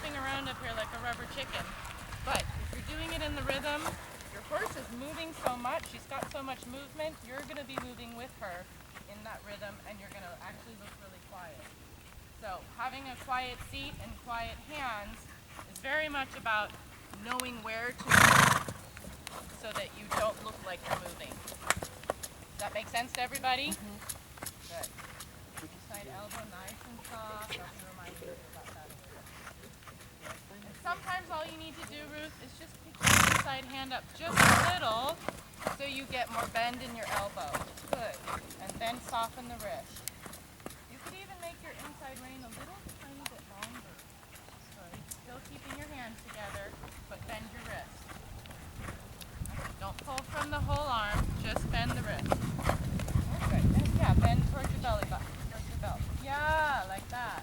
hopping around up here like a rubber chicken. But if you're doing it in the rhythm, your horse is moving so much, she's got so much movement, you're going to be moving with her in that rhythm, and you're going to actually look really quiet. So having a quiet seat and quiet hands is very much about knowing where to move so that you don't look like you're moving. Does that make sense to everybody? Mm-hmm. Good. Side elbow nice and soft. I'll be reminding you about that a little. And sometimes all you need to do, Ruth, is just pick your inside hand up just a little so you get more bend in your elbow. Good. And then soften the wrist. You could even make your inside rein a little tiny bit longer. Good. Still keeping your hands together, but bend your wrist. Don't pull from the whole arm, just bend the wrist. Good. Yeah, bend towards your belly button. Yeah, like that.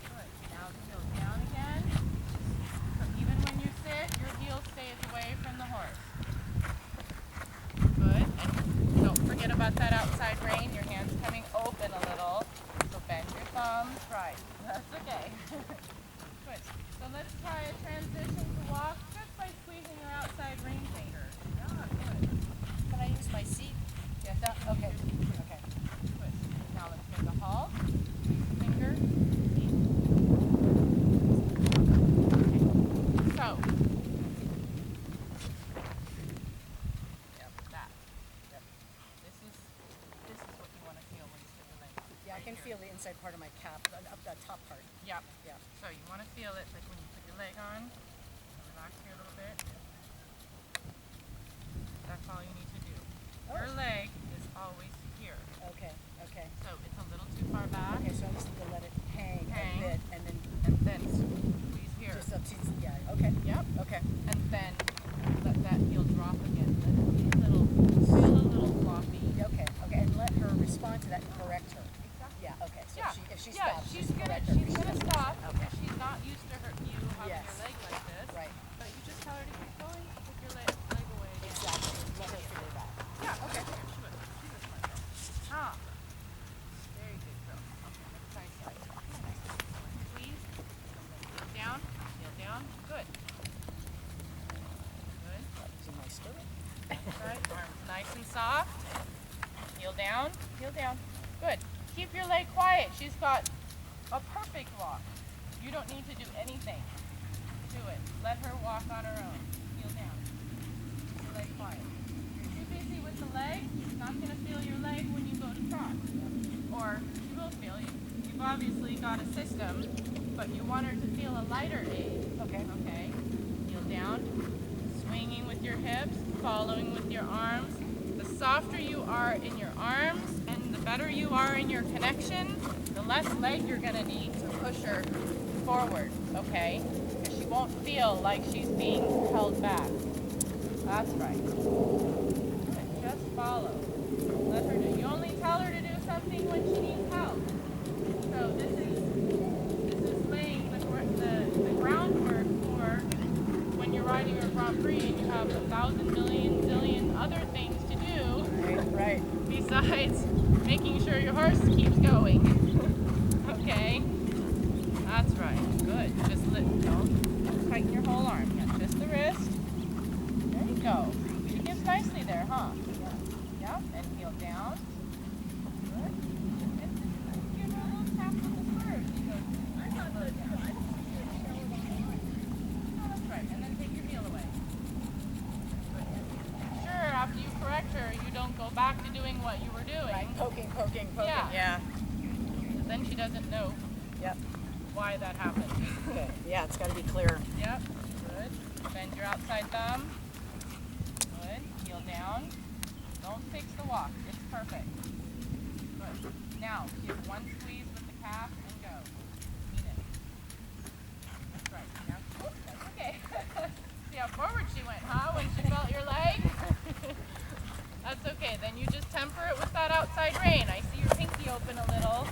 Good. Now the heels down again. So even when you sit, your heel stays away from the horse. Good. And don't forget about that outside rein. Your hand's coming open a little. So bend your thumbs. Right. That's okay. Good. So let's try a transition to walk just by squeezing your outside rein finger. Yeah, good. Can I use my seat? Yes, okay. Okay. Good. Now let's make a halt. Finger. Seat. Okay. So. Yep, that. Yep. This is what you want to feel when you sit your leg. Yeah, I can feel the inside part of my calf, up that top part. Yep. Yeah. So you want to feel it like when you put your leg on. Relax here a little bit. That's all you need to do. Oh. Your leg is always here. Okay, okay. So it's a little too far back. Okay, so I just need to let it hang a bit and then squeeze here. Just up to, yeah, okay. Yep. Okay. And then let that heel drop again. Let it be feel a little floppy. Okay, okay. And let her respond to that and correct her. Exactly. Yeah, okay. So Yeah. if she stops, she's correct gonna her. stop. Okay. She's not used to you having Yes. your leg like this. Right. But you just tell her to keep going with your leg away again. Exactly. Let her figure it out. Yeah, okay. Here, she was smart girl. Ah. Very good girl. Okay, let's try side. Squeeze. Heel down. Heel down. Good. Good. Using my stirrup. That's right. Arms nice and soft. Heel down. Heel down. Good. Keep your leg quiet. She's got a perfect walk. You don't need to do anything to it. Let her walk on her own. Heel down. Keep your leg quiet. If you're too busy with the leg, she's not going to feel your leg when you go to trot. Or she will feel you. You've obviously got a system, but you want her to feel a lighter aid. Okay. Okay. Heel down. Swinging with your hips, following with your arms. The softer you are in your arms and the better you are in your connection, the less leg you're going to need to push her forward, okay? Because she won't feel like she's being held back. That's right. And just follow. Let her do. You only tell her to do something when she needs help. So this is laying the groundwork for when you're riding a Grand Prix and you have 1,000 million zillion other things to do. Right. Besides making sure your horse keeps going. Okay? That's right. Good. Just don't tighten your whole arm. Yeah, just the wrist. There you go. She gives nicely there, huh? Yeah. And heel down. Good. And give her a little tap with the spurs. She goes, I'm not good. Oh, that's right. And then take your heel away. Good. Sure, after you correct her, you don't go back to doing what you were doing. Right. Poking. Yeah. But then she doesn't know Yep. why that happened. Okay. Yeah, it's got to be clear. Yep. Good. Bend your outside thumb. Good. Heel down. Don't fix the walk. It's perfect. Good. Now, give one squeeze with the calf and go. Mean it. That's right. Now, oops, that's okay. See how forward she went, huh? When she felt your leg? That's okay. Then you just temper it with that outside rein. I see your pinky open a little.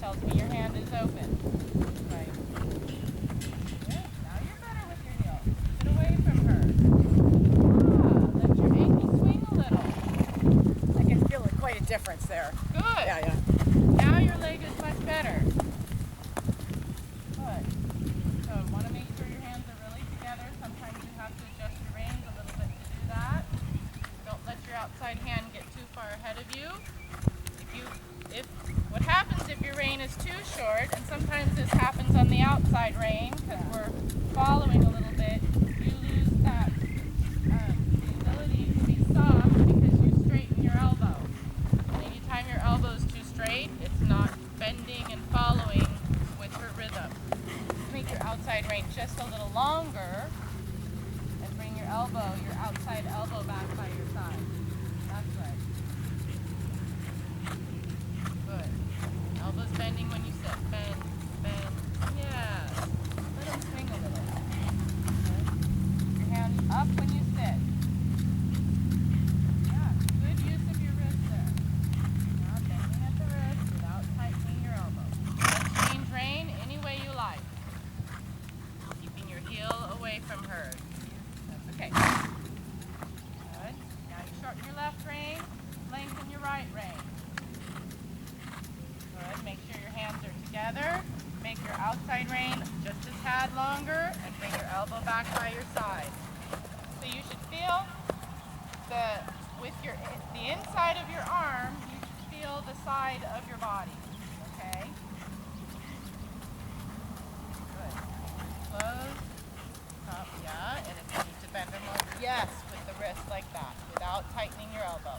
Tells me your hand is open. Right. Good. Now you're better with your heel. Keep it away from her. Ah, let your ankle swing a little. I can feel quite a difference there. Good. Yeah. Now your leg is much better. Good. outside hand get too far ahead of you. If what happens if your rein is too short, and sometimes this happens on the outside rein because we're following a little bit, you lose that the ability to be soft because you straighten your elbow. And anytime your elbow is too straight, it's not bending and following with her rhythm. Make your outside rein just a little longer and bring your outside elbow back by your side. That's right. Good. Elbows bending when you sit. Bend, bend. Yeah. Let them swing a little. Good. Your hand up when you sit. Yeah. Good use of your wrist there. Now bending at the wrist without tightening your elbow. Let's change rein any way you like. Keeping your heel away from her. That's okay. Good. Now you shorten your left rein, lengthen your right rein. Good. Make sure your hands are together. Make your outside rein just a tad longer and bring your elbow back by your side. So you should feel the inside of your arm, you should feel the side of your body. Okay? Good. Close. Up, yeah. And if you need to bend them over, yes, with the wrist like that, without tightening your elbow.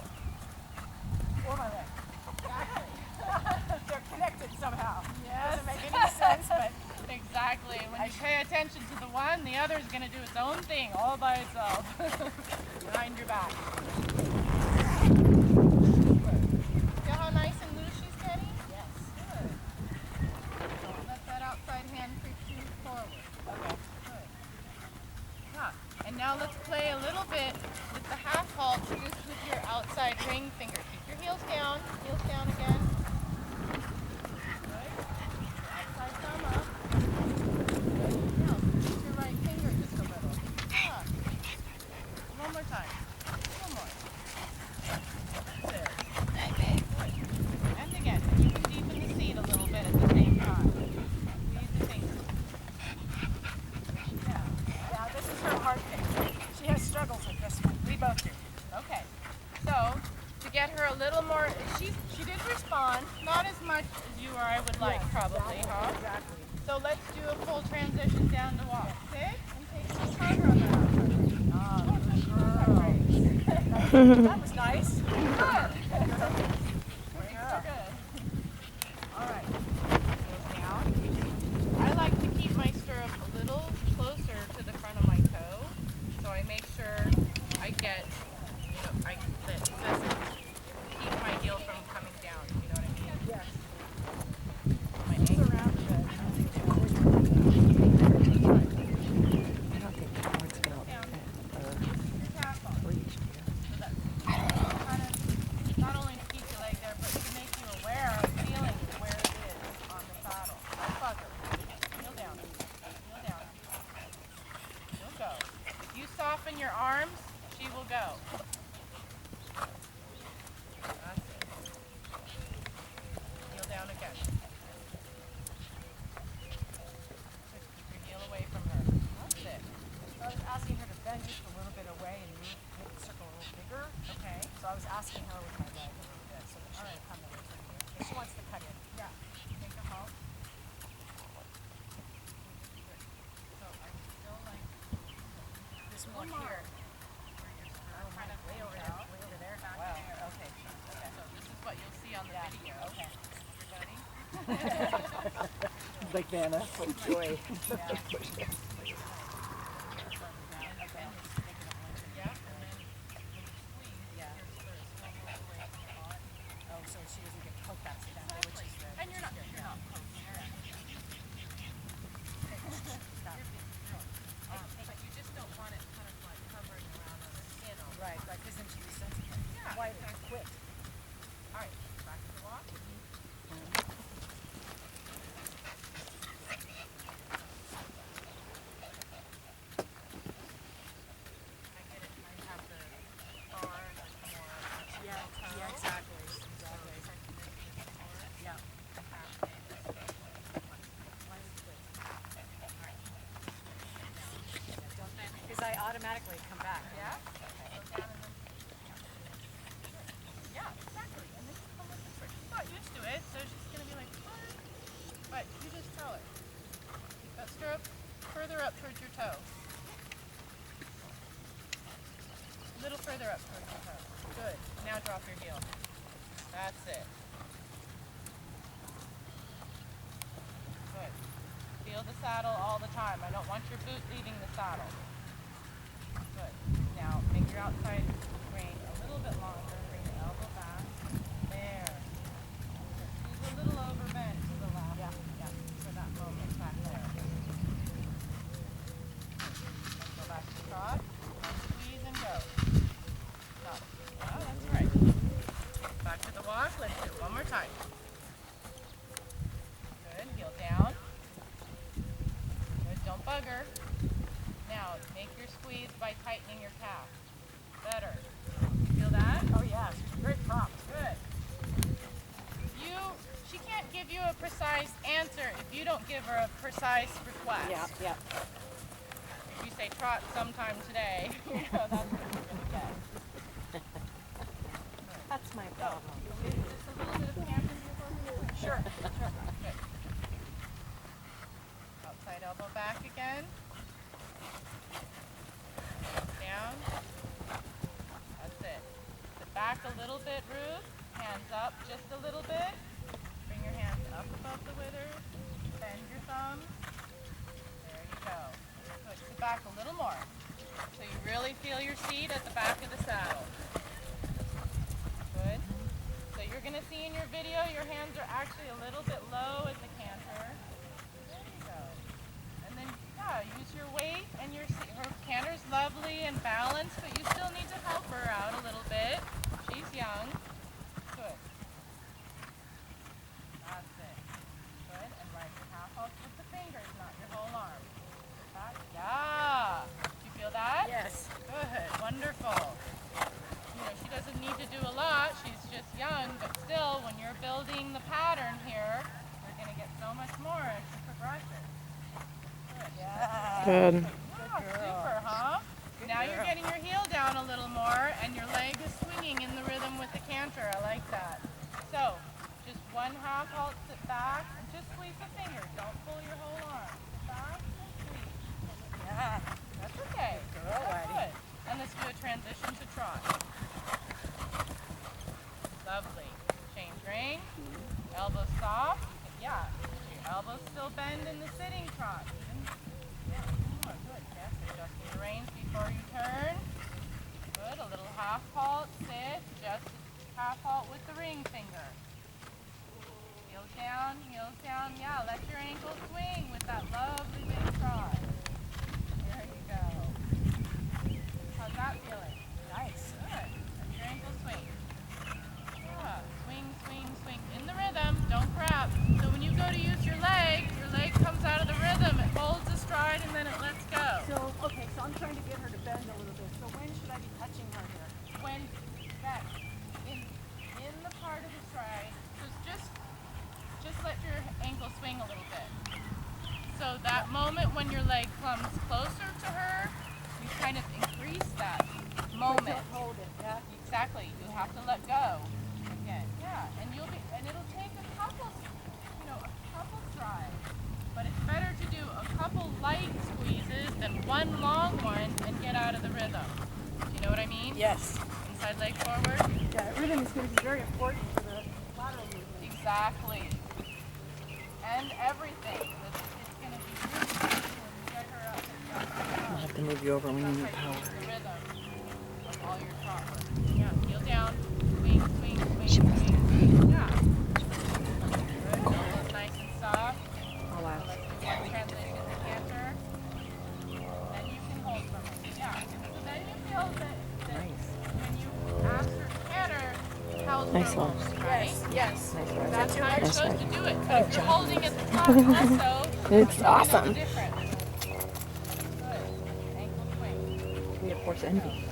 Or my leg. Exactly. They're connected somehow. Yes. Doesn't make any sense, but Exactly. When you pay attention to the one, the other is going to do its own thing all by itself. Behind your back. See how nice and loose she's getting? yes. Good. Don't let that outside hand creep too forward. Okay. Good. Yeah. And now let's play a little bit with the half halt just with your outside ring finger. Keep your heels down again. Good. Outside thumb up. Good. Now, use your right finger just a little. Yeah. One more time. One more. There. Good. And again, you can deepen the seat a little bit at the same time. Squeeze the fingers. Yeah. Yeah, this is her hard thing. She has struggles with this one. We both do. Okay. So, to get her a little more, she did respond, not as much as you or I would like, Yes, probably, exactly, huh? Exactly. So let's do a full transition down to walk. Sit and take a little tighter on that outside rein. That was nice. Good. We're good. All right. Go down. I like to keep my stirrup a little closer to the front of my toe, so I make sure I get, that doesn't keep my heel from coming down. You know what I mean? Yes. My It's ankle. around a bit. I don't think the board's going Down. to Your tackle. reach. So that's kind of not only to keep your leg there, but to make you aware of feeling where it is on the saddle. Don't bugger. Kneel down. Kneel down. She'll go. You soften your arms, she will go. That's it. Kneel down again. Keep your heel away from her. That's it. So I was asking her to bend just a little bit away and make the circle a little bigger. Okay. So I was asking her with my leg a little bit so that she would come away from me. If she wants to cut in. Yeah. Take a halt. So I'm still like This one one more. here. Kind of Way over there. Way over there. Back Wow. there. Okay. Okay. So this is what you'll see on the video. Okay. Everybody. Like Vanna. Oh, joy. Yeah. Yeah. And then when you squeeze, Yeah. your slurs will move away from your arm. Oh, so she doesn't get poked accidentally, which is good. And you're not poking. But you just don't want it kind of like hovering around on her skin all the Right, time. right, because then she'll be sensitive. Yeah, White and exactly. quick. All right, back to the walk. I get it. I have the bar like more Yeah, toe. yeah, exactly. Exactly. Yeah. Because I automatically come back. Yeah? Go down and then Now drop your heel. That's it. Good. Feel the saddle all the time. I don't want your boot leaving the saddle. Good. Now make your outside rein a little bit longer. Bring the elbow back. There. She's a little overbent to the left. Yeah. For that moment back there. Let's go back to trot. Squeeze and go. Stop. Yeah, that's right. Back to the walk. Let's do it one more time. Good. Heel down. Good. Don't bug her. Now, make your squeeze by tightening your calf. Better. Feel that? Oh yes, great prompt. Good. She can't give you a precise answer if you don't give her a precise request. Yeah. If you say trot sometime today, that's what you're going to get. That's my problem. Just a little bit of camber in your horse? Sure. Good. Outside elbow back again. Down. That's it. Sit back a little bit, Ruth. Hands up just a little bit. Bring your hands up above the withers. Bend your thumbs. There you go. Good. Sit back a little more. So you really feel your seat at the back of the saddle. Good. So you're going to see in your video your hands are actually a little bit low at the canter. There you go. And then, use your weight and her canter's lovely and balanced, but you still need to help her out a little bit. She's young. Good. That's it. Good. And ride your half halt with the fingers, not your whole arm. Back. Yeah. Do you feel that? Yes. Good. Wonderful. She doesn't need to do a lot. She's just young, but still, when you're building the pattern here, you're going to get so much more as she progresses. Good. Yeah. Good. Super, huh? Now you're getting your heel down a little more, and your leg is swinging in the rhythm with the canter. I like that. So, just one half halt, sit back, and just squeeze the fingers. Don't pull your whole arm. Sit back and squeeze. Yeah. That's okay. That's good. And let's do a transition to trot. Lovely. Change rein. Elbows soft. Yeah. Your elbows still bend in the sitting trot. Yeah. Oh, good. Yes. Adjusting the reins before you turn. Good. A little half halt. Sit. Just half halt with the ring finger. Heels down. Heels down. Yeah. Let your ankle swing with that lovely big trot. There you go. How's that feeling? Nice. Good. Let your ankle swing. Yeah. Swing, swing, swing. In the rhythm. Don't grab. So when you go to use your leg comes out of the rhythm. It holds the stride and then it lets go. So I'm trying to get her to bend a little bit. So when should I be touching her here? When that in the part of the stride, just let your ankle swing a little bit. So that moment when your leg comes closer to her, you kind of increase that moment. Don't hold it, yeah? Exactly. You have to let go again. Yeah, and it'll take a couple strides. But it's better to do a couple light squeezes than one long one and get out of the rhythm. Do you know what I mean? Yes. Inside leg forward. Yeah, rhythm is going to be very important for the lateral movement. Exactly. And everything. It's going to be really important to get her up and down. I'll have to move you over when you need power. The rhythm of all your trot work. Yeah, heel down. Swing, swing, swing, swing. Yeah. Good. Elbows nice and soft. I'll ask. Let's do one transition to canter. Then you can hold from it. Yeah. So then you feel that Nice. when you ask her to canter, how Nice strong, one. right? Yes. Nice ride. That's how you're Nice supposed ride. to do it. But if you're holding at the top also, It's you know awesome. the difference. Good. Ankle swing. We have horse envy.